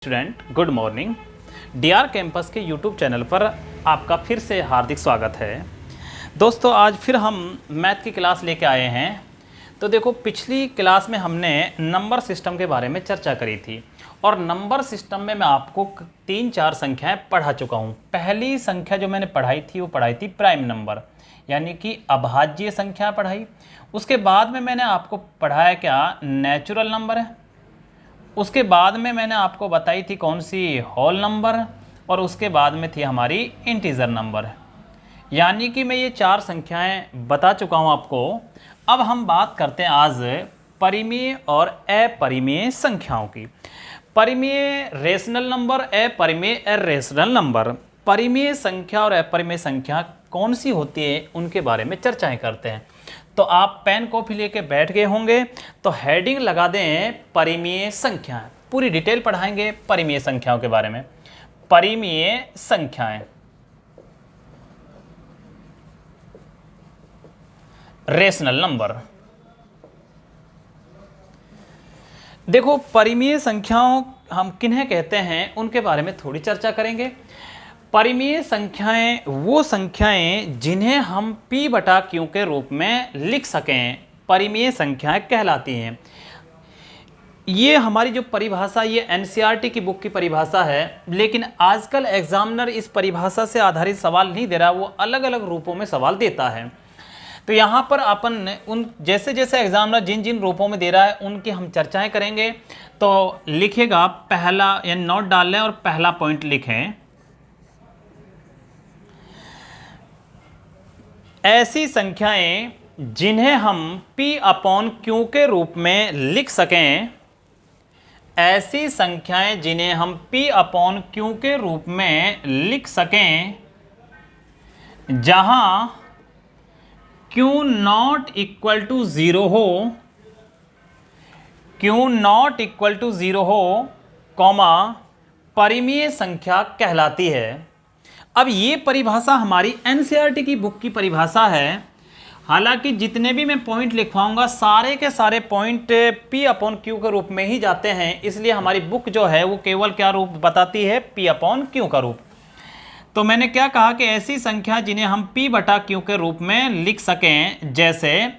Student good morning. DR campus के YouTube channel पर आपका फिर से हार्दिक स्वागत है। दोस्तों आज फिर हम मैथ की क्लास लेके आए हैं। तो देखो पिछली क्लास में हमने नंबर सिस्टम के बारे में चर्चा करी थी और नंबर सिस्टम में मैं आपको 3-4 संख्याएं पढ़ा चुका हूं। पहली संख्या जो मैंने पढ़ाई थी वो पढ़ाई थी प्राइम नंबर यानी कि अभाज्य संख्या पढ़ाई। उसके बाद में मैंने आपको पढ़ाया क्या नेचुरल नंबर है। उसके बाद में मैंने आपको बताई थी कौन सी होल नंबर और उसके बाद में थी हमारी इंटीजर नंबर। यानी कि मैं ये 4 संख्याएं बता चुका हूं आपको। अब हम बात करते हैं आज परिमेय और अपरिमेय संख्याओं की। परिमेय रेशनल नंबर, अपरिमेय इर्रेशनल नंबर। परिमेय संख्या और अपरिमेय संख्या कौन सी होती है उनके बारे में चर्चाएं करते हैं। तो आप पेन कॉपी लेके बैठ गए होंगे तो हेडिंग लगा दें परिमेय संख्याएं। पूरी डिटेल पढ़ाएंगे परिमेय संख्याओं के बारे में। परिमेय संख्याएं, रेशनल नंबर। देखो परिमेय संख्याओं हम किन्हें कहते हैं उनके बारे में थोड़ी चर्चा करेंगे। परिमेय संख्याएं वो संख्याएं जिन्हें हम p बटा q के रूप में लिख सकें परिमेय संख्याएं कहलाती हैं। ये हमारी जो परिभाषा ये एनसीईआरटी की बुक की परिभाषा है, लेकिन आजकल एग्जामिनर इस परिभाषा से आधारित सवाल नहीं दे रहा, वो अलग अलग रूपों में सवाल देता है। तो यहाँ पर अपन उन जैसे जैसे एग्जामिनर जिन जिन रूपों में दे रहा है उनकी हम चर्चाएं करेंगे। तो लिखेगा पहला यानी नोट डाल लें और पहला पॉइंट लिखें, ऐसी संख्याएं जिन्हें हम p अपॉन q के रूप में लिख सकें। ऐसी संख्याएं जिन्हें हम p अपॉन q के रूप में लिख सकें जहां q नॉट इक्वल टू 0 हो, q नॉट इक्वल टू 0 हो, कॉमा परिमेय संख्या कहलाती है। अब ये परिभाषा हमारी एनसीईआरटी की बुक की परिभाषा है। हालांकि जितने भी मैं पॉइंट लिखवाऊंगा सारे के सारे पॉइंट p अपॉन q के रूप में ही जाते हैं, इसलिए हमारी बुक जो है वो केवल क्या रूप बताती है, p अपॉन q का रूप। तो मैंने क्या कहा कि ऐसी संख्या जिन्हें हम p बटा q के रूप में लिख सकें, जैसे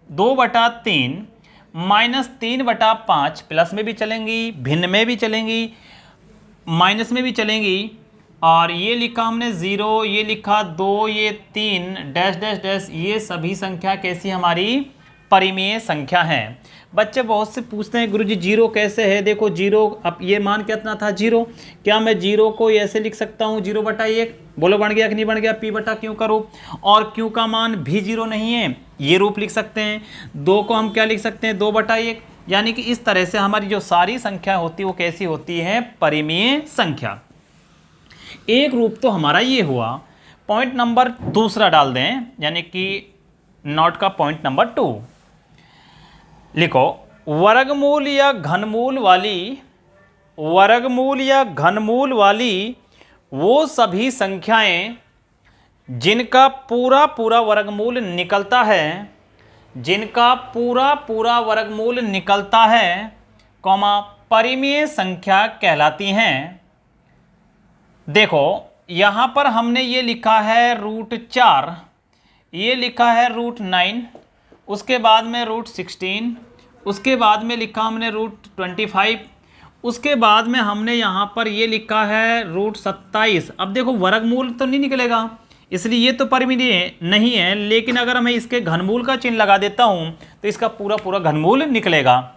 2/3 -3/5, प्लस में भी चलेंगी, भिन्न में भी चलेंगी, माइनस में भी चलेंगी। और ये लिखा हमने 0, ये लिखा 2, ये 3 डैश डैश डैश, ये सभी संख्या कैसी हमारी परिमेय संख्या हैं। बच्चे बहुत से पूछते हैं गुरुजी 0 कैसे है। देखो 0 अब ये मान कितना था 0, क्या मैं 0 को ऐसे लिख सकता हूँ 0/1? बोलो बन गया कि नहीं बन गया, p बटा q का रूप। और q का मान भी 0 नहीं है, ये रूप लिख सकते हैं। 2 को हम क्या लिख सकते हैं 2/1। यानी कि इस तरह से हमारी जो सारी संख्या होती है वो कैसी होती है, परिमेय संख्या। एक रूप तो हमारा ये हुआ। पॉइंट नंबर दूसरा डाल दें, यानी कि नोट का पॉइंट नंबर 2 लिखो, वर्गमूल या घनमूल वाली वो सभी संख्याएं जिनका पूरा पूरा वर्गमूल निकलता है, कॉमा परिमेय संख्या कहलाती हैं। देखो यहां पर हमने ये लिखा है √4, ये लिखा है √9, उसके बाद में √16, उसके बाद में लिखा हमने √25, उसके बाद में हमने यहां पर ये लिखा है √27। अब देखो वर्गमूल तो नहीं निकलेगा, इसलिए ये तो परिमेय नहीं है, लेकिन अगर मैं इसके घनमूल का चिन्ह लगा देता हूं तो इसका पूरा पूरा घनमूल निकलेगा।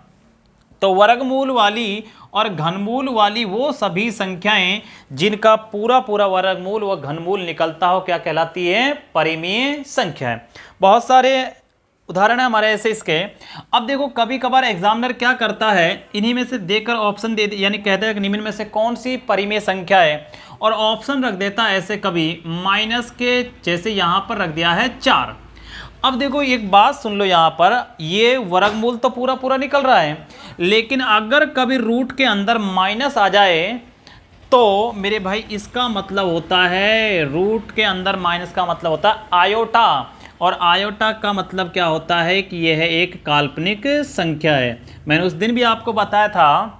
तो वर्गमूल वाली और घनमूल वाली वो सभी संख्याएं जिनका पूरा पूरा वर्गमूल व घनमूल निकलता हो क्या कहलाती है, परिमेय संख्या। बहुत सारे उदाहरण है हमारे ऐसे इसके। अब देखो कभी कभार एग्जामिनर क्या करता है, इन्हीं में से देकर ऑप्शन दे यानी कहता है कि निम्न में से कौन सी परिमेय संख्या है, और ऑप्शन रख देता है ऐसे कभी माइनस के, जैसे यहाँ पर रख दिया है 4। अब देखो एक बात सुन लो, यहाँ पर ये वर्गमूल तो पूरा पूरा निकल रहा है, लेकिन अगर कभी रूट के अंदर माइनस आ जाए तो मेरे भाई इसका मतलब होता है, रूट के अंदर माइनस का मतलब होता है आयोटा, और आयोटा का मतलब क्या होता है कि यह एक काल्पनिक संख्या है। मैंने उस दिन भी आपको बताया था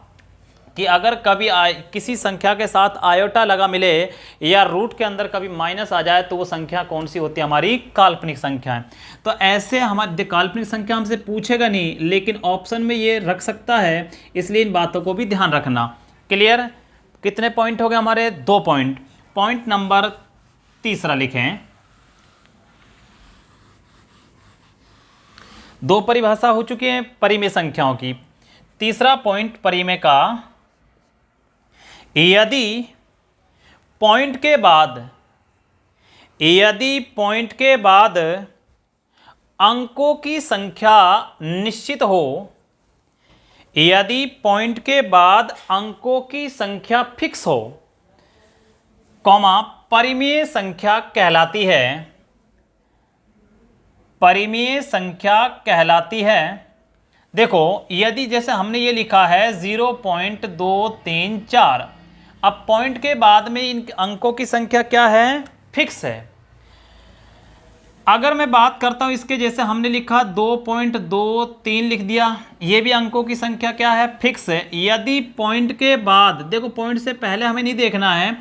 कि अगर कभी किसी संख्या के साथ आयोटा लगा मिले या रूट के अंदर कभी माइनस आ जाए तो वो संख्या कौन सी होती है, हमारी काल्पनिक संख्या है। तो ऐसे हमारी काल्पनिक संख्या हमसे पूछेगा नहीं, लेकिन ऑप्शन में ये रख सकता है, इसलिए इन बातों को भी ध्यान रखना। क्लियर? कितने पॉइंट हो गए हमारे? 2 पॉइंट। पॉइंट नंबर तीसरा लिखें। 2 परिभाषा हो चुकी है परिमेय संख्याओं की। तीसरा पॉइंट परिमेय का, यदि पॉइंट के बाद अंकों की संख्या निश्चित हो, यदि पॉइंट के बाद अंकों की संख्या फिक्स हो, कॉमा, परिमेय संख्या कहलाती है। परिमेय संख्या कहलाती है। देखो, यदि जैसे हमने ये लिखा है 0.234, अब पॉइंट के बाद में इन अंकों की संख्या क्या है? फिक्स है। अगर मैं बात करता हूं इसके, जैसे हमने लिखा 2.23 लिख दिया, ये भी अंकों की संख्या क्या है? फिक्स है। यदि पॉइंट के बाद, देखो पॉइंट से पहले हमें नहीं देखना है,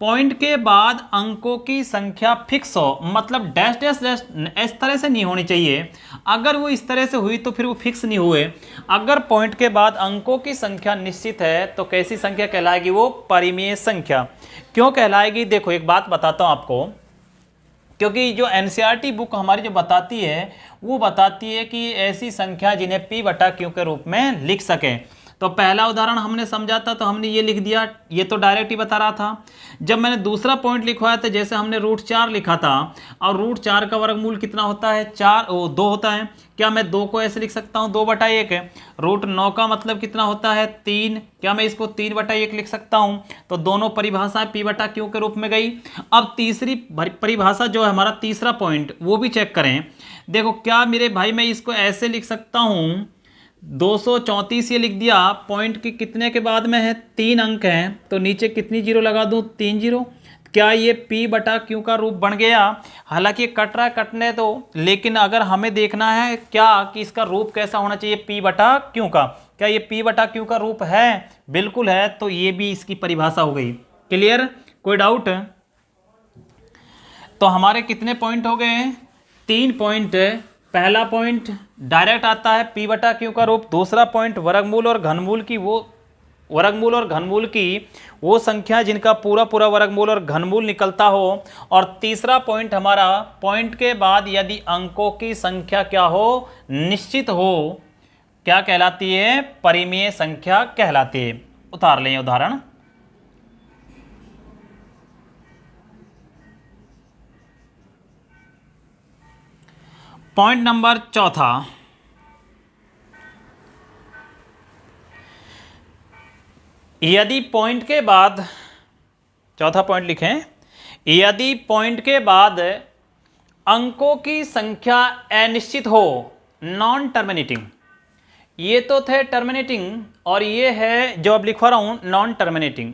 पॉइंट के बाद अंकों की संख्या फिक्स हो, मतलब डैश डैश डैश इस तरह से नहीं होनी चाहिए। अगर वो इस तरह से हुई तो फिर वो फिक्स नहीं हुए। अगर पॉइंट के बाद अंकों की संख्या निश्चित है तो कैसी संख्या कहलाएगी? वो परिमेय संख्या। क्यों कहलाएगी? देखो एक बात बताता हूँ आपको, क्योंकि जो एनसीईआरटी बुक हमारी जो बताती है, वो बताती है कि ऐसी संख्या जिन्हें P/Q के रूप में लिख सकें। तो पहला उदाहरण हमने समझा था तो हमने ये लिख दिया, ये तो डायरेक्ट ही बता रहा था। जब मैंने दूसरा पॉइंट लिखवाया था, जैसे हमने √4 लिखा था, और √4 का वर्गमूल कितना होता है? 2 होता है। क्या मैं 2 को ऐसे लिख सकता हूँ? 2/1 है। √9 का मतलब कितना होता है? 3। क्या मैं इसको 3/1 लिख सकता हूँ? तो दोनों परिभाषाएं P/Q के रूप में गई। अब तीसरी परिभाषा जो है हमारा तीसरा पॉइंट, वो भी चेक करें। देखो, क्या मेरे भाई मैं इसको ऐसे लिख सकता हूँ? 234 ये लिख दिया, पॉइंट की कितने के बाद में है? 3 अंक हैं, तो नीचे कितनी जीरो लगा दूं? 3 जीरो। क्या ये P/Q का रूप बन गया? हालांकि कट रहा है, कटने दो, लेकिन अगर हमें देखना है क्या कि इसका रूप कैसा होना चाहिए P/Q का, क्या ये P/Q का रूप है? बिल्कुल है। तो ये भी इसकी परिभाषा हो गई। क्लियर? कोई डाउट? तो हमारे कितने पॉइंट हो गए? 3 पॉइंट। पहला पॉइंट डायरेक्ट आता है P/Q का रूप। दूसरा पॉइंट वर्गमूल और घनमूल की वो संख्या जिनका पूरा वर्गमूल और घनमूल निकलता हो। और तीसरा पॉइंट हमारा, पॉइंट के बाद यदि अंकों की संख्या क्या हो? निश्चित हो, क्या कहलाती है? परिमेय संख्या कहलाती है। उतार लें उदाहरण। पॉइंट नंबर चौथा, यदि पॉइंट के बाद, चौथा पॉइंट लिखें, यदि पॉइंट के बाद अंकों की संख्या अनिश्चित हो, नॉन टर्मिनेटिंग। ये तो थे टर्मिनेटिंग और ये है जो अब लिखवा रहा हूं नॉन टर्मिनेटिंग।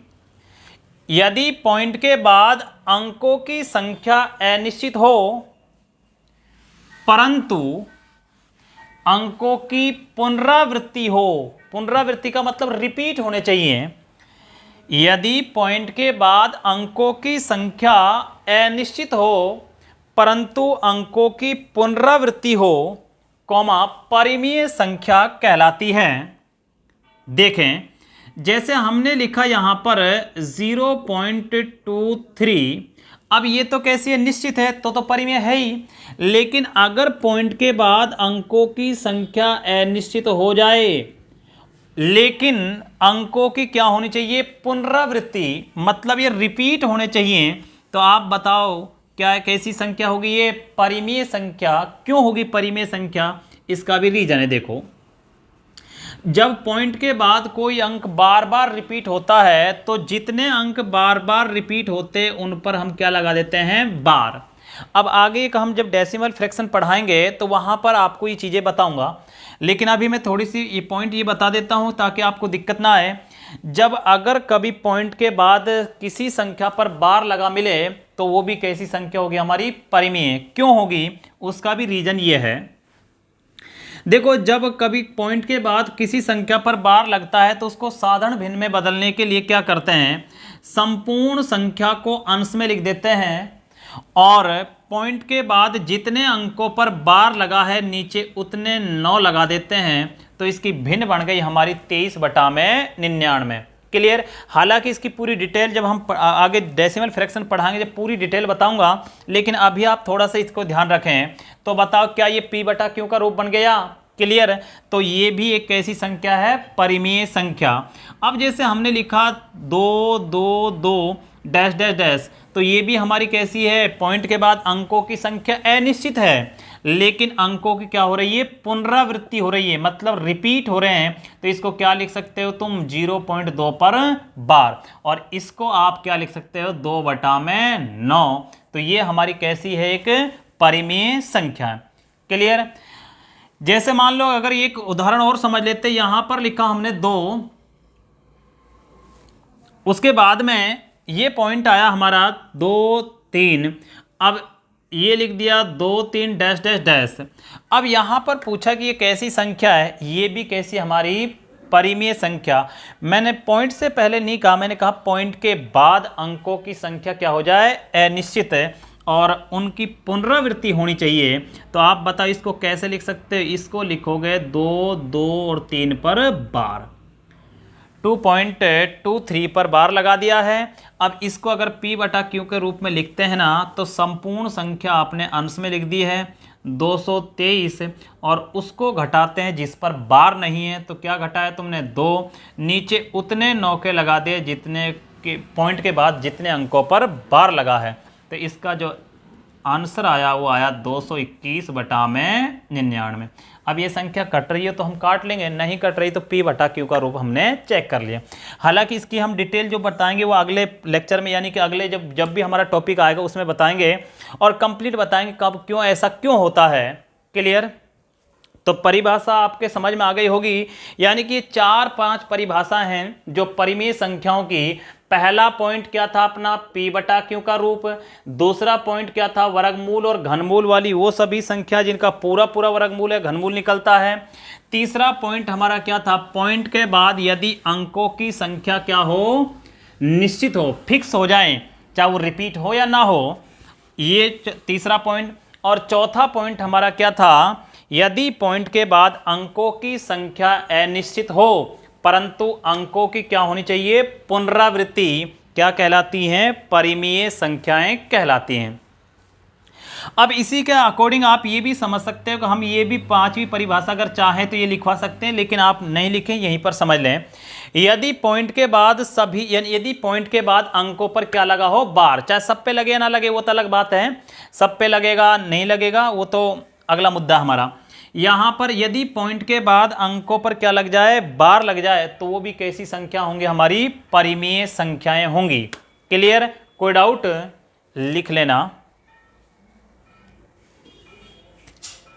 यदि पॉइंट के बाद अंकों की संख्या अनिश्चित हो, परंतु अंकों की पुनरावृत्ति हो, पुनरावृत्ति का मतलब रिपीट होने चाहिए। यदि पॉइंट के बाद अंकों की संख्या अनिश्चित हो परंतु अंकों की पुनरावृत्ति हो, कॉमा, परिमेय संख्या कहलाती है। देखें, जैसे हमने लिखा यहां पर 0.23, अब ये तो कैसी है? निश्चित है, तो परिमेय है ही। लेकिन अगर पॉइंट के बाद अंकों की संख्या अनिश्चित हो जाए, लेकिन अंकों की क्या होनी चाहिए? पुनरावृत्ति, मतलब ये रिपीट होने चाहिए। तो आप बताओ क्या कैसी संख्या होगी? ये परिमेय संख्या। क्यों होगी परिमेय संख्या? इसका भी रीजन है। देखो, जब पॉइंट के बाद कोई अंक बार बार रिपीट होता है तो जितने अंक बार बार रिपीट होते उन पर हम क्या लगा देते हैं? बार। अब आगे हम जब डेसिमल फ्रैक्शन पढ़ाएंगे तो वहां पर आपको ये चीज़ें बताऊंगा, लेकिन अभी मैं थोड़ी सी ये पॉइंट ये बता देता हूं ताकि आपको दिक्कत ना आए। जब अगर कभी पॉइंट के बाद किसी संख्या पर बार लगा मिले तो वो भी कैसी संख्या होगी? हमारी परिमेय। क्यों होगी? उसका भी रीजन ये है। देखो, जब कभी पॉइंट के बाद किसी संख्या पर बार लगता है तो उसको साधारण भिन्न में बदलने के लिए क्या करते हैं, संपूर्ण संख्या को अंश में लिख देते हैं और पॉइंट के बाद जितने अंकों पर बार लगा है नीचे उतने 9 लगा देते हैं। तो इसकी भिन्न बन गई हमारी 23/99। क्लियर। हालांकि इसकी पूरी डिटेल जब हम आगे डेसिमल फ्रैक्शन पढ़ाएंगे, जब पूरी डिटेल बताऊंगा, लेकिन अभी आप थोड़ा सा इसको ध्यान रखें। तो बताओ, क्या ये p/q का रूप बन गया? क्लियर। तो ये भी एक कैसी संख्या है, परिमेय संख्या। अब जैसे हमने लिखा 2 2 2 डैश डैश डैश, तो ये भी हमारी कैसी है, पॉइंट के बाद अंकों की संख्या अनिश्चित है, लेकिन अंकों की क्या हो रही है, पुनरावृत्ति हो रही है, मतलब रिपीट हो रहे हैं। तो इसको क्या लिख सकते हो तुम, 0.2 पर बार, और इसको आप क्या लिख सकते हो, 2/9। तो ये हमारी कैसी है, एक परिमेय संख्या। क्लियर। जैसे मान लो, अगर एक उदाहरण और समझ लेते, यहां पर लिखा हमने 2, उसके बाद में ये पॉइंट आया हमारा 2 3, अब ये लिख दिया 2 3 डैश डैश डैश। अब यहां पर पूछा कि ये कैसी संख्या है, ये भी कैसी, हमारी परिमेय संख्या। मैंने पॉइंट से पहले नहीं कहा, मैंने कहा पॉइंट के बाद अंकों की संख्या क्या हो जाए, अनिश्चित है, और उनकी पुनरावृत्ति होनी चाहिए। तो आप बताओ इसको कैसे लिख सकते हो, इसको लिखोगे 2 2 और 3 पर बार, 2.23 पर बार लगा दिया है। अब इसको अगर p/q के रूप में लिखते हैं ना, तो संपूर्ण संख्या आपने अंश में लिख दी है 223, और उसको घटाते हैं जिस पर बार नहीं है। तो क्या घटाया तुमने, 2, नीचे उतने 9 के लगा दिए जितने के पॉइंट के बाद जितने अंकों पर बार लगा है। तो इसका जो आंसर आया वो आया 221/99। अब ये संख्या कट रही है तो हम काट लेंगे, नहीं कट रही तो p/q का रूप हमने चेक कर लिया। हालांकि इसकी हम डिटेल जो बताएंगे वो अगले लेक्चर में, यानी कि अगले जब भी हमारा टॉपिक आएगा उसमें बताएंगे, और कंप्लीट बताएंगे कब क्यों ऐसा क्यों होता है। क्लियर। तो परिभाषा आपके समझ में आ गई होगी, यानी कि 4-5 परिभाषा हैं जो परिमेय संख्याओं की। पहला पॉइंट क्या था अपना, p/q का रूप। दूसरा पॉइंट क्या था, वर्गमूल और घनमूल वाली वो सभी संख्या जिनका पूरा पूरा वर्गमूल है, घनमूल निकलता है। तीसरा पॉइंट हमारा क्या था, पॉइंट के बाद यदि अंकों की संख्या क्या हो, निश्चित हो, फिक्स हो जाए, चाहे वो रिपीट हो या ना हो, ये तीसरा पॉइंट। और चौथा पॉइंट हमारा क्या था, यदि पॉइंट के बाद अंकों की संख्या अनिश्चित हो परंतु अंकों की क्या होनी चाहिए, पुनरावृत्ति, क्या कहलाती हैं, परिमेय संख्याएं कहलाती हैं। अब इसी के अकॉर्डिंग आप ये भी समझ सकते हो कि हम ये भी 5वीं परिभाषा अगर चाहें तो ये लिखवा सकते हैं, लेकिन आप नहीं लिखें, यहीं पर समझ लें। यदि पॉइंट के बाद सभी, यानी यदि पॉइंट के बाद अंकों पर क्या लगा हो, बार, चाहे सब पे लगे या ना लगे वो तो अलग बात है, सब पे लगेगा नहीं लगेगा वो तो अगला मुद्दा हमारा। यहां पर यदि पॉइंट के बाद अंकों पर क्या लग जाए, बार लग जाए, तो वो भी कैसी संख्या होंगी, हमारी परिमेय संख्याएं होंगी। क्लियर। कोई डाउट लिख लेना,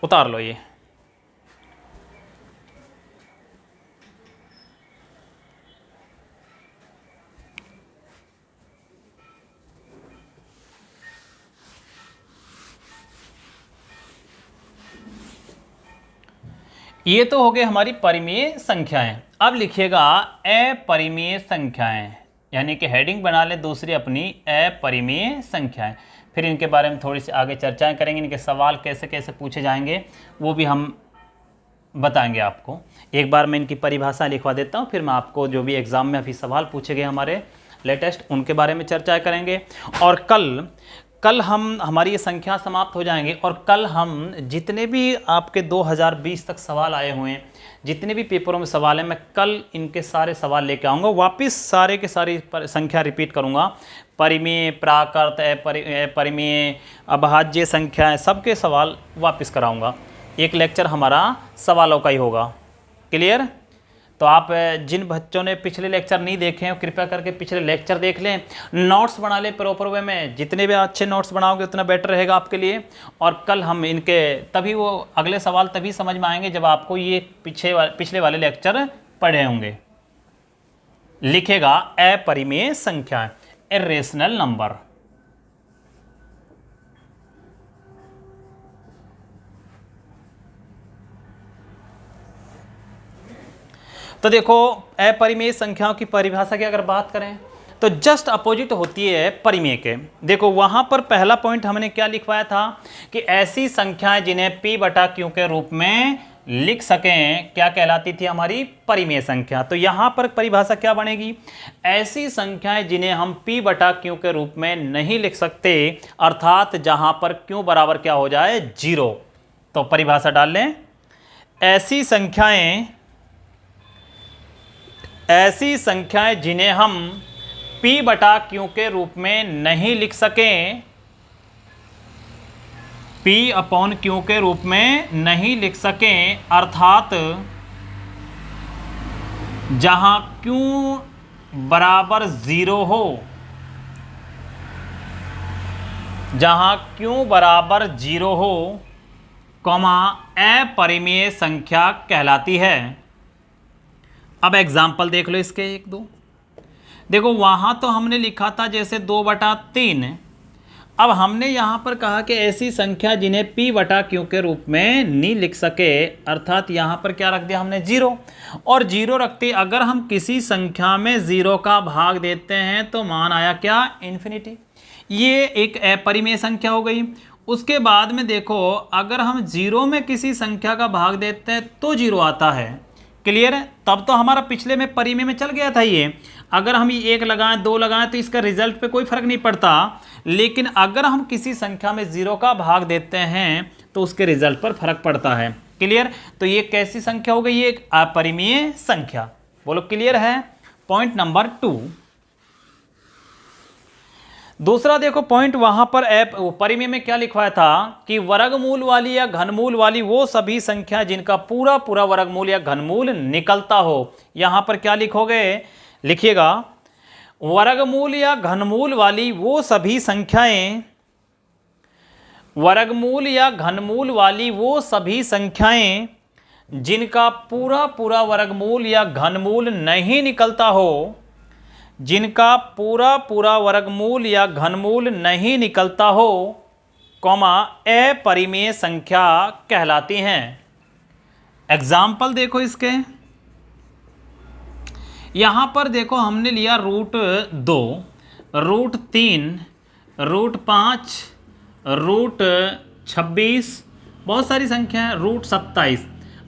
उतार लो ये तो हो गए हमारी परिमेय संख्याएं। अब लिखिएगा अपरिमेय संख्याएं, यानी कि हेडिंग बना ले दूसरी अपनी, अपरिमेय संख्याएं। फिर इनके बारे में थोड़ी सी आगे चर्चाएं करेंगे, इनके सवाल कैसे कैसे पूछे जाएंगे वो भी हम बताएंगे आपको। एक बार मैं इनकी परिभाषा लिखवा देता हूँ, फिर मैं आपको जो भी एग्जाम में अभी सवाल पूछे गए हमारे लेटेस्ट, उनके बारे में चर्चा करेंगे। और कल हम हमारी ये संख्या समाप्त हो जाएंगे, और कल हम जितने भी आपके 2020 तक सवाल आए हुए हैं, जितने भी पेपरों में सवाल हैं, मैं कल इनके सारे सवाल लेके आऊँगा, वापस सारे के सारी संख्या रिपीट करूँगा। परिमेय, प्राकृत, अपरिमेय, अभाज्य संख्याएं, सबके सवाल वापस कराऊँगा। एक लेक्चर हमारा सवालों का ही होगा। क्लियर। तो आप जिन बच्चों ने पिछले लेक्चर नहीं देखे हैं कृपया करके पिछले लेक्चर देख लें, नोट्स बना लें प्रॉपर वे में, जितने भी अच्छे नोट्स बनाओगे उतना बेटर रहेगा आपके लिए। और कल हम इनके तभी वो अगले सवाल तभी समझ में आएंगे जब आपको ये पिछले वाले लेक्चर पढ़े होंगे। लिखेगा अपरिमेय संख्या, इर्रेशनल नंबर। तो देखो अपरिमेय संख्याओं की परिभाषा की अगर बात करें तो जस्ट अपोजिट होती है परिमेय के। देखो वहां पर पहला पॉइंट हमने क्या लिखवाया था कि ऐसी संख्याएं जिन्हें p बटा q के रूप में लिख सकें क्या कहलाती थी, हमारी परिमेय संख्या। तो यहां पर परिभाषा क्या बनेगी, ऐसी संख्याएं जिन्हें हम p बटा q के रूप में नहीं लिख सकते, अर्थात जहां पर q बराबर क्या हो जाए 0। तो परिभाषा डाल लें, ऐसी संख्याएं जिन्हें हम p बटा q के रूप में नहीं लिख सकें, p अपॉन q के रूप में नहीं लिख सकें, अर्थात जहां q बराबर 0 हो, जहां q बराबर 0 हो, कॉमा अपरिमेय संख्या कहलाती है। अब एग्जाम्पल देख लो इसके एक दो। देखो वहां तो हमने लिखा था जैसे 2/3, अब हमने यहां पर कहा कि ऐसी संख्या जिन्हें p बटा q के रूप में नहीं लिख सके, अर्थात यहां पर क्या रख दिया हमने 0, और 0 रखते अगर हम किसी संख्या में 0 का भाग देते हैं तो मान आया क्या, इन्फिनिटी। ये एक अपरिमेय संख्या हो गई। उसके बाद में देखो अगर हम 0 में किसी संख्या का भाग देते हैं तो 0 आता है, क्लियर है। तब तो हमारा पिछले में परिमेय में चल गया था ये, अगर हम 1 लगाएं 2 लगाएं तो इसका रिजल्ट पे कोई फर्क नहीं पड़ता, लेकिन अगर हम किसी संख्या में 0 का भाग देते हैं तो उसके रिजल्ट पर फर्क पड़ता है, क्लियर। तो ये कैसी संख्या हो गई, ये एक अपरिमेय संख्या। बोलो क्लियर है। Point number 2। दूसरा देखो पॉइंट वहां पर परिमेय में क्या लिखवाया था कि वर्गमूल वाली या घनमूल वाली वो सभी संख्या जिनका पूरा पूरा वर्गमूल या घनमूल निकलता हो। यहां पर क्या लिखोगे, लिखिएगा वर्गमूल या घनमूल वाली वो सभी संख्याएं, वर्गमूल या घनमूल वाली वो सभी संख्याएं जिनका पूरा पूरा वर्गमूल या घनमूल नहीं निकलता हो, जिनका पूरा पूरा वर्गमूल या घनमूल नहीं निकलता हो, कॉमा अपरिमेय संख्या कहलाती हैं। एग्जाम्पल देखो इसके, यहां पर देखो हमने लिया √2, √3, √5, √26, बहुत सारी संख्या है, √27।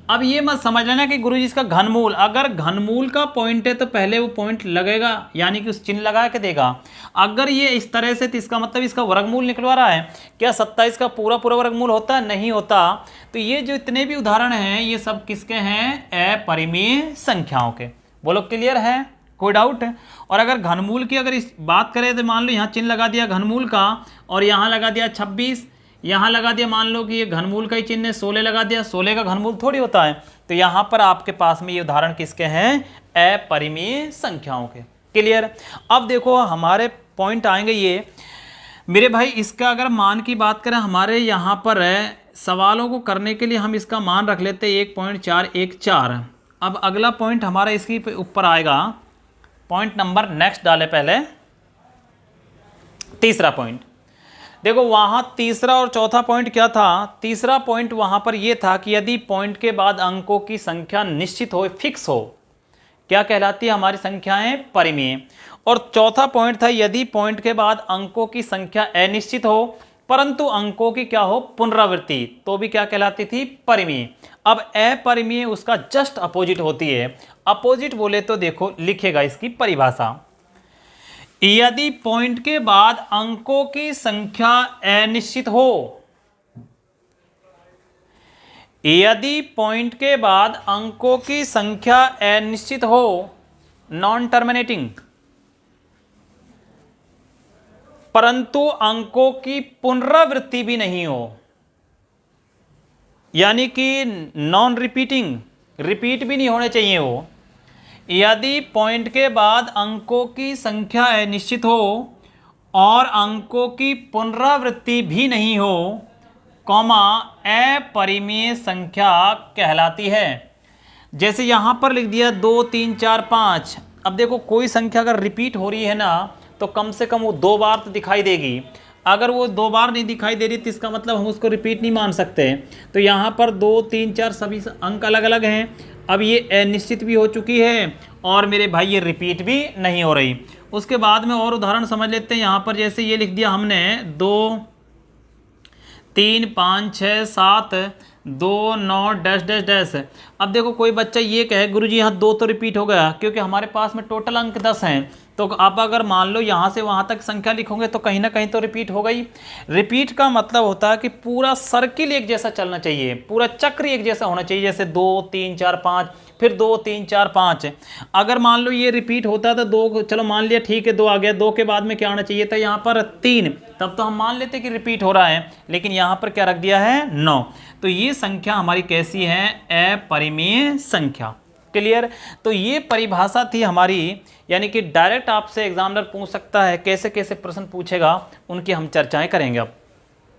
अब ये मत समझ लेना कि गुरुजी इसका घनमूल, अगर घनमूल का पॉइंट है तो पहले वो पॉइंट लगेगा, यानी कि उस चिन्ह लगा के देगा। अगर ये इस तरह से तो इसका मतलब इसका वर्गमूल निकलवा रहा है। क्या 27 का पूरा पूरा वर्गमूल होता है, नहीं होता। तो ये जो इतने भी उदाहरण हैं ये सब किसके हैं, अपरिमेय संख्याओं के। बोलो क्लियर है, कोई डाउट है। और अगर घनमूल की अगर इस बात करें तो मान लो यहाँ चिन्ह लगा दिया घनमूल का, और यहाँ लगा दिया 26, यहाँ लगा दिया, मान लो कि ये घनमूल का ही चिन्ह है, 16 लगा दिया, 16 का घनमूल थोड़ी होता है। तो यहाँ पर आपके पास में ये उदाहरण किसके हैं, अपरिमेय संख्याओं के। क्लियर। अब देखो हमारे पॉइंट आएंगे ये मेरे भाई, इसका अगर मान की बात करें हमारे यहाँ पर सवालों को करने के लिए हम इसका मान रख लेते 1.414। अब अगला पॉइंट हमारा इसके ऊपर आएगा, पॉइंट नंबर नेक्स्ट डाले पहले, तीसरा पॉइंट। देखो वहां तीसरा और चौथा पॉइंट क्या था। तीसरा पॉइंट वहां पर यह था कि यदि पॉइंट के बाद अंकों की संख्या निश्चित हो, फिक्स हो, क्या कहलाती है हमारी संख्याएं, परिमेय। और चौथा पॉइंट था यदि पॉइंट के बाद अंकों की संख्या अनिश्चित हो परंतु अंकों की क्या हो, पुनरावृत्ति, तो भी क्या कहलाती थी, परिमेय। अब अपरिमेय उसका जस्ट अपोजिट होती है। अपोजिट बोले तो देखो लिखेगा इसकी परिभाषा, यदि पॉइंट के बाद अंकों की संख्या अनिश्चित हो, यदि पॉइंट के बाद अंकों की संख्या अनिश्चित हो, नॉन टर्मिनेटिंग, परंतु अंकों की पुनरावृत्ति भी नहीं हो, यानी कि नॉन रिपीटिंग, रिपीट भी नहीं होने चाहिए वो। यदि पॉइंट के बाद अंकों की संख्या अनिश्चित हो और अंकों की पुनरावृत्ति भी नहीं हो, कॉमा अपरिमेय संख्या कहलाती है। जैसे यहां पर लिख दिया 2 3 4 5। अब देखो कोई संख्या अगर रिपीट हो रही है ना तो कम से कम वो 2 बार तो दिखाई देगी। अगर वो 2 बार नहीं दिखाई दे रही तो इसका मतलब हम उसको रिपीट नहीं मान सकते। तो यहाँ पर 2 3 4 सभी अंक अलग अलग हैं। अब ये अनिश्चित भी हो चुकी है और मेरे भाई ये रिपीट भी नहीं हो रही। उसके बाद में और उदाहरण समझ लेते हैं। यहाँ पर जैसे ये लिख दिया हमने 2 3 5 6 7 2 9 डैश डैश डैश। अब देखो कोई बच्चा ये कहे गुरुजी यहाँ 2 तो रिपीट हो गया, क्योंकि हमारे पास में टोटल अंक 10 हैं। तो आप अगर मान लो यहाँ से वहाँ तक संख्या लिखोगे तो कहीं ना कहीं तो रिपीट हो गई। रिपीट का मतलब होता है कि पूरा सर्किल एक जैसा चलना चाहिए, पूरा चक्र एक जैसा होना चाहिए। जैसे 2 3 4 5, फिर 2 3 4 5। अगर मान लो ये रिपीट होता तो 2, चलो मान लिया ठीक है 2 आ गया, 2 के बाद में क्या आना चाहिए था यहाँ पर 3, तब तो हम मान लेते कि रिपीट हो रहा है। लेकिन यहाँ पर क्या रख दिया है 9। तो ये संख्या हमारी कैसी है? अपरिमेय संख्या। क्लियर? तो ये परिभाषा थी हमारी, यानी कि डायरेक्ट आपसे एग्जामिनर पूछ सकता है, कैसे कैसे प्रश्न पूछेगा उनकी हम चर्चाएं करेंगे अब।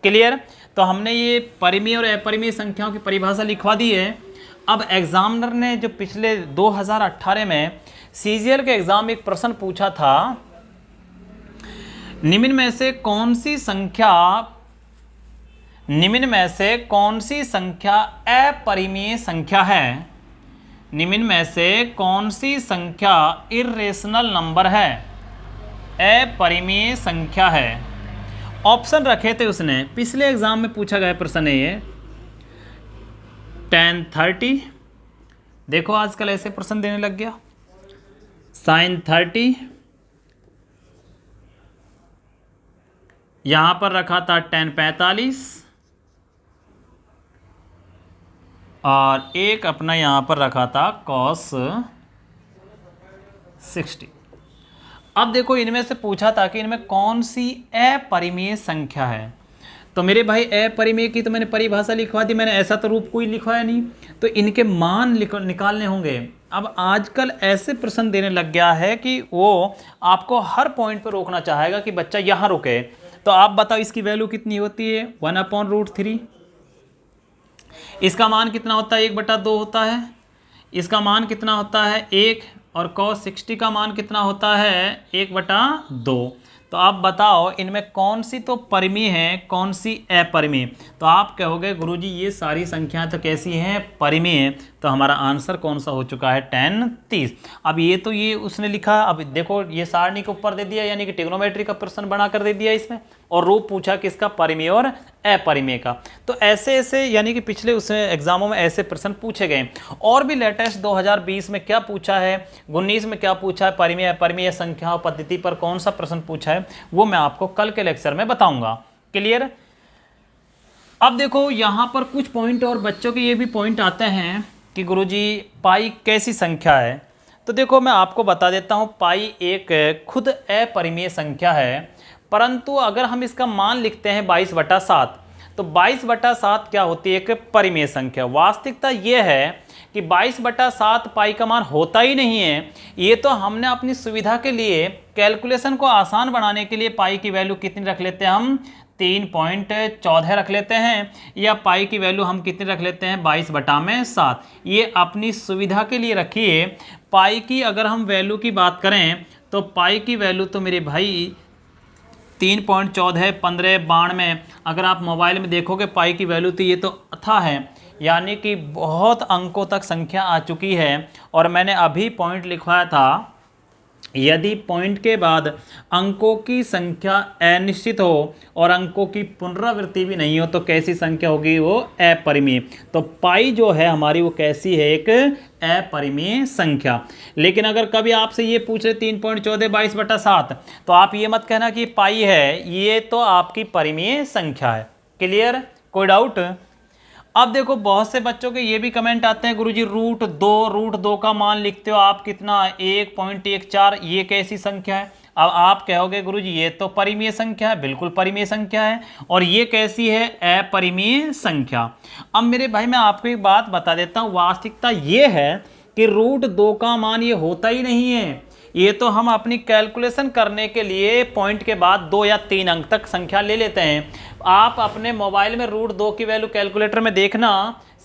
क्लियर? तो हमने ये परिमेय और अपरिमेय संख्याओं की परिभाषा लिखवा दी है। अब एग्जामिनर ने जो पिछले 2018 में सीजीएल के एग्जाम में एक प्रश्न पूछा था, निम्न में से कौन सी संख्या अपरिमेय संख्या है? निम्न में से कौन सी संख्या इर्रेशनल नंबर है, अपरिमेय संख्या है? ऑप्शन रखे थे उसने, पिछले एग्जाम में पूछा गया प्रश्न है ये। 10 30, देखो आजकल ऐसे प्रश्न देने लग गया। sin 30, यहां पर रखा था 10 45, और एक अपना यहां पर रखा था cos 60। अब देखो इनमें से पूछा था कि इनमें कौन सी अपरिमेय संख्या है। तो मेरे भाई अपरिमेय की तो मैंने परिभाषा लिखवा दी, मैंने ऐसा तो रूप कोई लिखवाया नहीं, तो इनके मान निकालने होंगे। अब आजकल ऐसे प्रश्न देने लग गया है कि वो आपको हर पॉइंट पर रोकना चाहेगा कि बच्चा यहाँ रुके। तो आप बताओ इसकी वैल्यू कितनी होती है? 1/√3। इसका मान कितना होता है? 1/2 होता है। इसका मान कितना होता है? 1। और cos 60 का मान कितना होता है? 1/2। तो आप बताओ इनमें कौन सी तो परिमेय है, कौन सी अपरिमेय? तो आप कहोगे गुरुजी ये सारी संख्याएं तो कैसी हैं? परिमेय। तो हमारा आंसर कौन सा हो चुका है? 10 30। अब ये तो ये उसने लिखा, अब देखो ये सारणी के ऊपर दे दिया, यानी कि ट्रिग्नोमेट्री का प्रश्न बना कर दे दिया इसमें, और रूप पूछा किसका? परिमेय और अपरिमेय का। तो ऐसे ऐसे यानी कि पिछले उस एग्जामों में ऐसे प्रश्न पूछे गए। और भी लेटेस्ट 2020 में क्या पूछा है, 19 में क्या पूछा है, परिमेय अपरिमेय संख्या पद्धति पर कौन सा प्रश्न पूछा है, वो मैं आपको कल के लेक्चर में बताऊंगा। क्लियर? अब देखो यहाँ पर कुछ पॉइंट और बच्चों के ये भी पॉइंट आते हैं कि गुरुजी पाई कैसी संख्या है। तो देखो मैं आपको बता देता हूँ, पाई एक खुद अपरिमेय संख्या है, परंतु अगर हम इसका मान लिखते हैं 22/7, तो 22/7 क्या होती है? एक परिमेय संख्या। वास्तविकता यह है कि 22/7 पाई का मान होता ही नहीं है। ये तो हमने अपनी सुविधा के लिए, कैलकुलेशन को आसान बनाने के लिए पाई की वैल्यू कितनी रख लेते हैं? हम 3.14 रख लेते हैं, या पाई की वैल्यू हम कितनी रख लेते हैं? 22/7। ये अपनी सुविधा के लिए रखिए। पाई की अगर हम वैल्यू की बात करें तो पाई की वैल्यू तो मेरे भाई 3.14 1592। अगर आप मोबाइल में देखोगे पाई की वैल्यू तो ये तो अथा है, यानी कि बहुत अंकों तक संख्या आ चुकी है। और मैंने अभी पॉइंट लिखवाया था, यदि पॉइंट के बाद अंकों की संख्या अनिश्चित हो और अंकों की पुनरावृत्ति भी नहीं हो तो कैसी संख्या होगी? वो अपरिमेय। तो पाई जो है हमारी वो कैसी है? एक अपरिमेय संख्या। लेकिन अगर कभी आपसे ये पूछ रहे 3.14 22/7, तो आप ये मत कहना कि पाई है, ये तो आपकी परिमेय संख्या है। क्लियर? कोई डाउट? अब देखो बहुत से बच्चों के ये भी कमेंट आते हैं, गुरुजी √2 का मान लिखते हो आप कितना? 1.14। ये कैसी संख्या है? अब आप कहोगे गुरुजी ये तो परिमेय संख्या है। बिल्कुल परिमेय संख्या है। और ये कैसी है? अपरिमेय संख्या। अब मेरे भाई मैं आपको एक बात बता देता हूँ, वास्तविकता ये है कि √2 का मान ये होता ही नहीं है। ये तो हम अपनी कैलकुलेशन करने के लिए पॉइंट के बाद 2 या 3 अंक तक संख्या ले लेते हैं। आप अपने मोबाइल में √2 की वैल्यू कैलकुलेटर में देखना,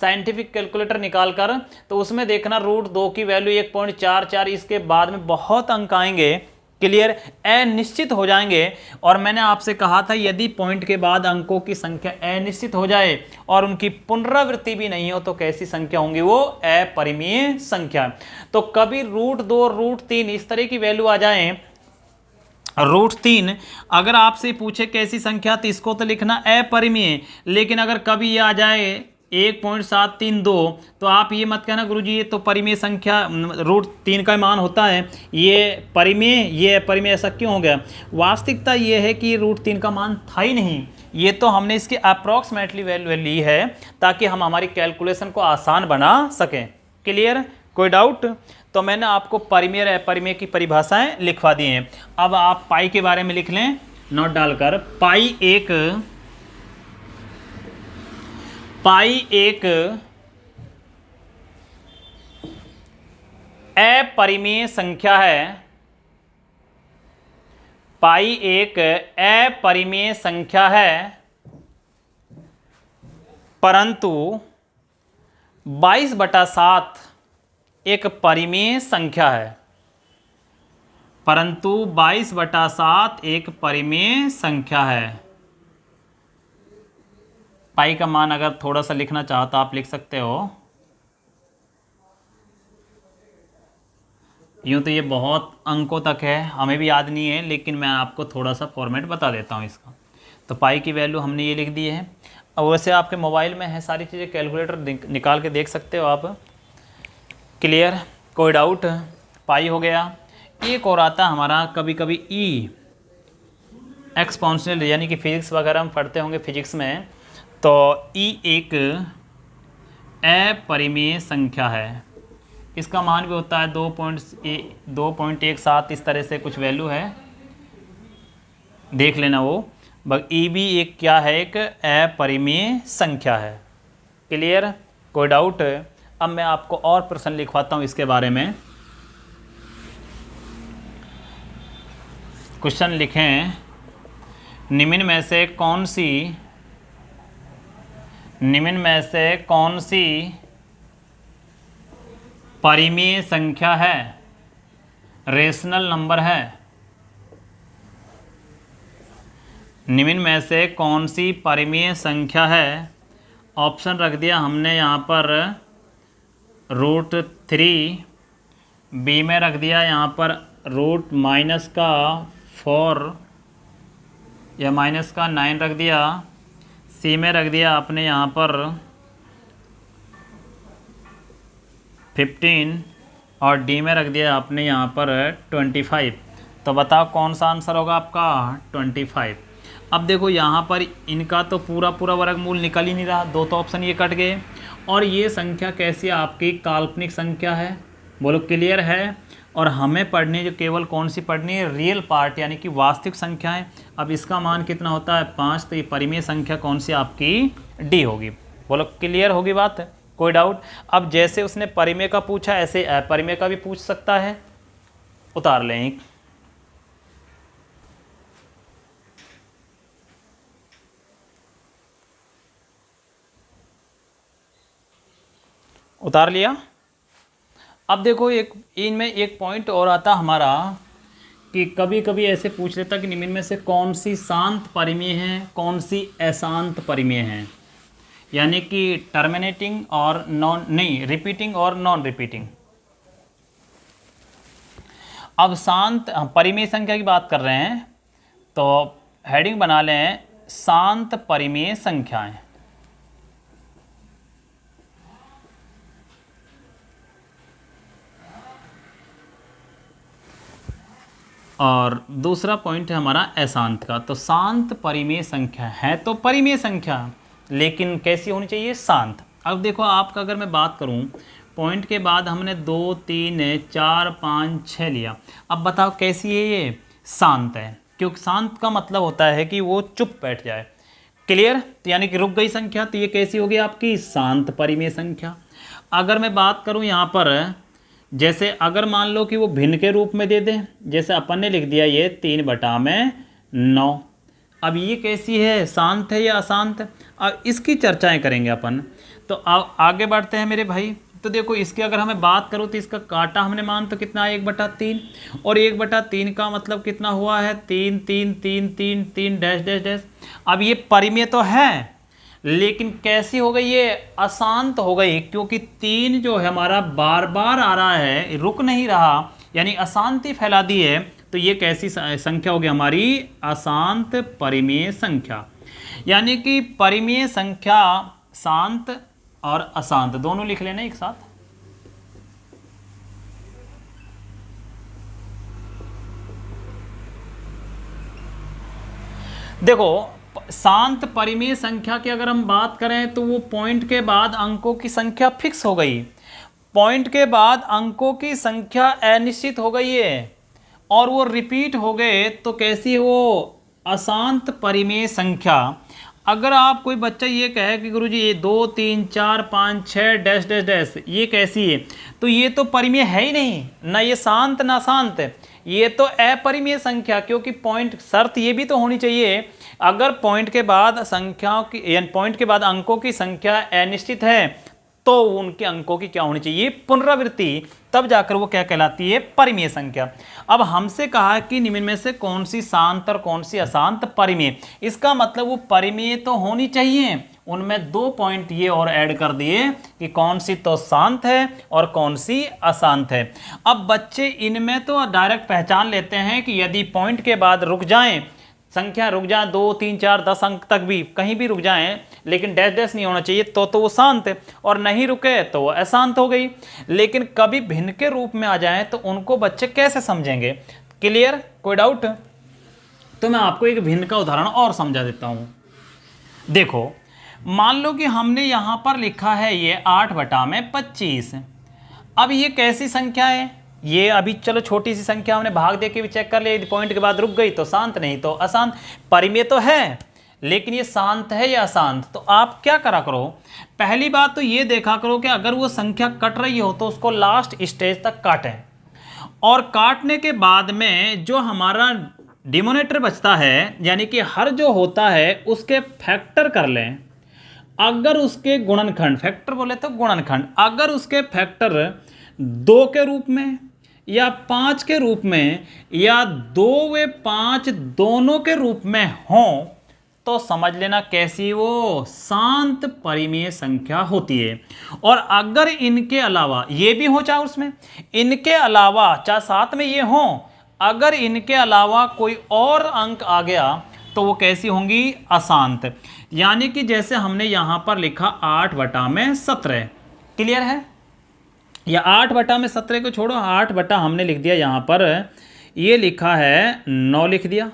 साइंटिफिक कैलकुलेटर निकाल कर, तो उसमें देखना √2 की वैल्यू 1.44, इसके बाद में बहुत अंक आएंगे। क्लियर, अनिश्चित हो जाएंगे। और मैंने आपसे कहा था यदि पॉइंट के बाद अंकों की संख्या अनिश्चित हो जाए और उनकी पुनरावृत्ति भी नहीं हो तो कैसी संख्या होंगी, वो अपरिमेय संख्या। तो कभी √2 √3 इस तरह की वैल्यू आ जाए, √3 अगर आपसे पूछे कैसी संख्या तो इसको तो लिखना अपरिमेय, लेकिन अगर कभी ये आ जाए 1.732 तो आप ये मत कहना गुरुजी ये तो परिमेय संख्या, √3 का मान होता है, ये परिमेय ये अपरिमेय, ऐसा क्यों हो गया। वास्तविकता ये है कि √3 का मान था ही नहीं, ये तो हमने इसकी अप्रॉक्सीमेटली वैल्यू ली है ताकि हम हमारी कैलकुलेशन को आसान बना सकें। क्लियर, कोई डाउट। तो मैंने आपको परिमेय और अपरिमेय की परिभाषाएं लिखवा दी हैं। अब आप पाई के बारे में लिख लें नोट डालकर। पाई एक अपरिमेय संख्या है। पाई एक अपरिमेय संख्या है, परंतु 22/7 एक परिमेय संख्या है, परंतु 22/7 एक परिमेय संख्या है। पाई का मान अगर थोड़ा सा लिखना चाहो तो आप लिख सकते हो। यूँ तो ये बहुत अंकों तक है, हमें भी याद नहीं है, लेकिन मैं आपको थोड़ा सा फॉर्मेट बता देता हूँ इसका। तो पाई की वैल्यू हमने ये लिख दी है। और वैसे आपके मोबाइल में है सारी चीज़ें, कैलकुलेटर निकाल के देख सकते हो आप। क्लियर, कोई डाउट। पाई हो गया। एक और आता हमारा कभी कभी ई एक्सपोनेंशियल, यानी कि फिजिक्स वगैरह हम पढ़ते होंगे फिजिक्स में। तो ई एक अपरिमेय संख्या है, इसका मान भी होता है 2.17, इस तरह से कुछ वैल्यू है, देख लेना वो। ई भी एक क्या है, एक अपरिमेय संख्या है। क्लियर, कोई डाउट। अब मैं आपको और प्रश्न लिखवाता हूँ इसके बारे में। क्वेश्चन लिखें, निम्न में से कौन सी परिमेय संख्या है, रेशनल नंबर है। निम्न में से कौन सी परिमेय संख्या है। ऑप्शन रख दिया हमने यहाँ पर √3, बी में रख दिया यहाँ पर √-4 या -9 रख दिया, सी में रख दिया आपने यहाँ पर 15 और डी में रख दिया आपने यहाँ पर 25। तो बताओ कौन सा आंसर होगा आपका, 25। अब देखो यहाँ पर इनका तो पूरा वर्गमूल निकल ही नहीं रहा, दो तो ऑप्शन ये कट गए। और ये संख्या कैसी आपकी काल्पनिक संख्या है, बोलो क्लियर है। और हमें पढ़नी जो केवल कौन सी पढ़नी है, रियल पार्ट, यानी कि वास्तविक संख्याएं। अब इसका मान कितना होता है, 5, तो ये परिमेय संख्या कौन सी आपकी, डी होगी। बोलो क्लियर होगी बात, कोई डाउट। अब जैसे उसने परिमेय का पूछा ऐसे अपरिमेय का भी पूछ सकता है। उतार लें, उतार लिया। अब देखो एक इनमें एक पॉइंट और आता हमारा कि कभी कभी ऐसे पूछ लेता कि निम्न में से कौन सी शांत परिमेय है, कौन सी अशांत परिमेय है, यानी कि टर्मिनेटिंग और रिपीटिंग और नॉन रिपीटिंग। अब शांत परिमेय संख्या की बात कर रहे हैं, तो हेडिंग बना लें शांत परिमेय संख्याएं। और दूसरा पॉइंट है हमारा अशांत का। तो शांत परिमेय संख्या है तो परिमेय संख्या, लेकिन कैसी होनी चाहिए, शांत। अब देखो आपका अगर मैं बात करूं, पॉइंट के बाद हमने 2, 3, 4, 5, 6 लिया। अब बताओ कैसी है ये, शांत है, क्योंकि शांत का मतलब होता है कि वो चुप बैठ जाए। क्लियर, तो यानी कि रुक गई संख्या, तो ये कैसी होगी आपकी, शांत परिमेय संख्या। अगर मैं बात करूं यहाँ पर, जैसे अगर मान लो कि वो भिन्न के रूप में दे दे, जैसे अपन ने लिख दिया ये 3/9। अब ये कैसी है, शांत है या अशांत। अब इसकी चर्चाएं करेंगे अपन। तो अब आगे बढ़ते हैं मेरे भाई। तो देखो इसकी अगर हमें बात करूँ तो इसका काटा हमने मान तो कितना है 1/3, और 1/3 का मतलब कितना हुआ है 3 3 3 3 3 डैश डैश डैश। अब ये परिमेय तो है, लेकिन कैसी हो गई, ये अशांत हो गई, क्योंकि 3 जो है हमारा बार बार आ रहा है, रुक नहीं रहा, यानी अशांति फैला दी है। तो ये कैसी संख्या होगी हमारी, अशांत परिमेय संख्या। यानी कि परिमेय संख्या शांत और अशांत दोनों लिख लेना एक साथ। देखो शांत परिमेय संख्या की अगर हम बात करें तो वो पॉइंट के बाद अंकों की संख्या फिक्स हो गई, पॉइंट के बाद अंकों की संख्या अनिश्चित हो गई है और वो रिपीट हो गए, तो कैसी वो अशांत परिमेय संख्या। अगर आप कोई बच्चा ये कहे कि गुरुजी ये 2 3 4 5 6 डैश डैश डैश ये कैसी है, तो ये तो परिमेय है ही नहीं, ना ये शांत ना शांत है, ये तो अपरिमेय संख्या। क्योंकि पॉइंट शर्त ये भी तो होनी चाहिए, अगर पॉइंट के बाद संख्याओं की यानी पॉइंट के बाद अंकों की संख्या अनिश्चित है तो उनके अंकों की क्या होनी चाहिए, पुनरावृत्ति, तब जाकर वो क्या कहलाती है, परिमेय संख्या। अब हमसे कहा कि निम्न में से कौन सी शांत और कौन सी अशांत परिमेय, इसका मतलब वो परिमेय तो होनी चाहिए। उनमें 2 पॉइंट ये और ऐड कर दिए कि कौन सी तो शांत है और कौन सी अशांत है। अब बच्चे इनमें तो डायरेक्ट पहचान लेते हैं कि यदि पॉइंट के बाद रुक जाएं, संख्या रुक जाए 2 3 4 10 अंक तक भी कहीं भी रुक जाएं, लेकिन डैश डैश नहीं होना चाहिए, तो वो शांत है, और नहीं रुके तो वो अशांत हो गई। लेकिन कभी भिन्न के रूप में आ जाएं तो उनको बच्चे कैसे समझेंगे, क्लियर, कोई डाउट? तो मैं आपको एक भिन्न का उदाहरण और समझा देता हूं। देखो मान लो कि हमने यहां पर लिखा है ये 8/25। अब ये कैसी संख्या है, ये अभी चलो छोटी सी संख्या हमने भाग दे के भी चेक कर लिया, यदि पॉइंट के बाद रुक गई तो शांत, नहीं तो अशांत। परिमेय तो है लेकिन ये शांत है या अशांत, तो आप क्या करा करो, पहली बात तो ये देखा करो कि अगर वो संख्या कट रही हो तो उसको लास्ट स्टेज तक काटें, और काटने के बाद में जो हमारा डिनोमिनेटर बचता है, यानी कि हर जो होता है उसके फैक्टर कर लें। अगर उसके गुणनखंड, फैक्टर बोले तो गुणनखंड, अगर उसके फैक्टर 2 के रूप में या 5 के रूप में या 2 व 5 दोनों के रूप में हों, तो समझ लेना कैसी वो शांत परिमेय संख्या होती है। और अगर इनके अलावा ये भी हो, चाहे उसमें इनके अलावा चाहे साथ में ये हो, अगर इनके अलावा कोई और अंक आ गया तो वो कैसी होंगी, अशांत। यानी कि जैसे हमने यहां पर लिखा 8/17, क्लियर है, या 8/17 को छोड़ो, 8/ हमने लिख दिया यहां पर, ये लिखा है 9 लिख दिया।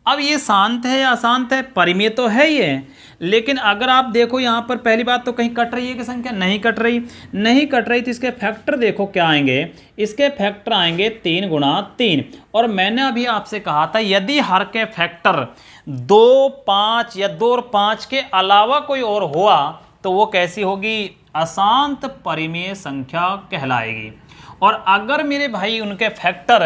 अब ये शांत है या अशांत है, परिमेय तो है ये, लेकिन अगर आप देखो यहाँ पर पहली बात तो कहीं कट रही है कि संख्या, नहीं कट रही, नहीं कट रही, तो इसके फैक्टर देखो क्या आएंगे, इसके फैक्टर आएंगे 3 × 3। और मैंने अभी आपसे कहा था यदि हर के फैक्टर 2 5 या 2 और 5 के अलावा कोई और हुआ तो वो कैसी होगी, अशांत परिमेय संख्या कहलाएगी। और अगर मेरे भाई उनके फैक्टर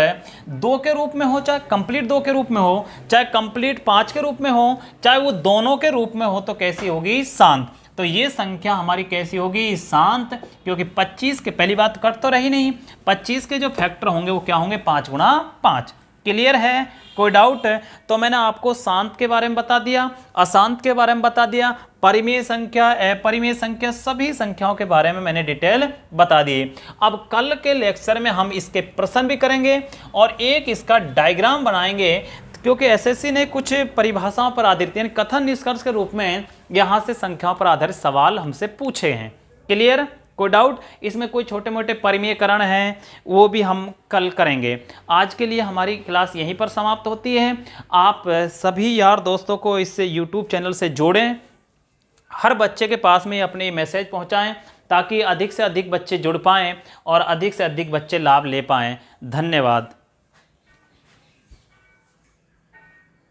2 के रूप में हो, चाहे कंप्लीट 2 के रूप में हो, चाहे कंप्लीट 5 के रूप में हो, चाहे वो दोनों के रूप में हो, तो कैसी होगी, शांत। तो ये संख्या हमारी कैसी होगी, शांत, क्योंकि 25 के, पहली बात कट तो रही नहीं, 25 के जो फैक्टर होंगे वो क्या होंगे, 5 × 5। क्लियर है, कोई डाउट है? तो मैंने आपको शांत के बारे में बता दिया, अशांत के बारे में बता दिया, परिमेय संख्या, अपरिमेय संख्या, सभी संख्याओं के बारे में मैंने डिटेल बता दी। अब कल के लेक्चर में हम इसके प्रश्न भी करेंगे और एक इसका डायग्राम बनाएंगे, क्योंकि एसएससी ने कुछ परिभाषाओं पर आधारित यानी कथन निष्कर्ष के रूप में यहाँ से संख्याओं पर आधारित सवाल हमसे पूछे हैं। क्लियर, कोई डाउट? इसमें कोई छोटे मोटे परिमेयकरण हैं वो भी हम कल करेंगे। आज के लिए हमारी क्लास यहीं पर समाप्त होती है। आप सभी यार दोस्तों को इससे यूट्यूब चैनल से जोड़ें, हर बच्चे के पास में अपने मैसेज पहुंचाएं ताकि अधिक से अधिक बच्चे जुड़ पाएं और अधिक से अधिक बच्चे लाभ ले पाएं। धन्यवाद।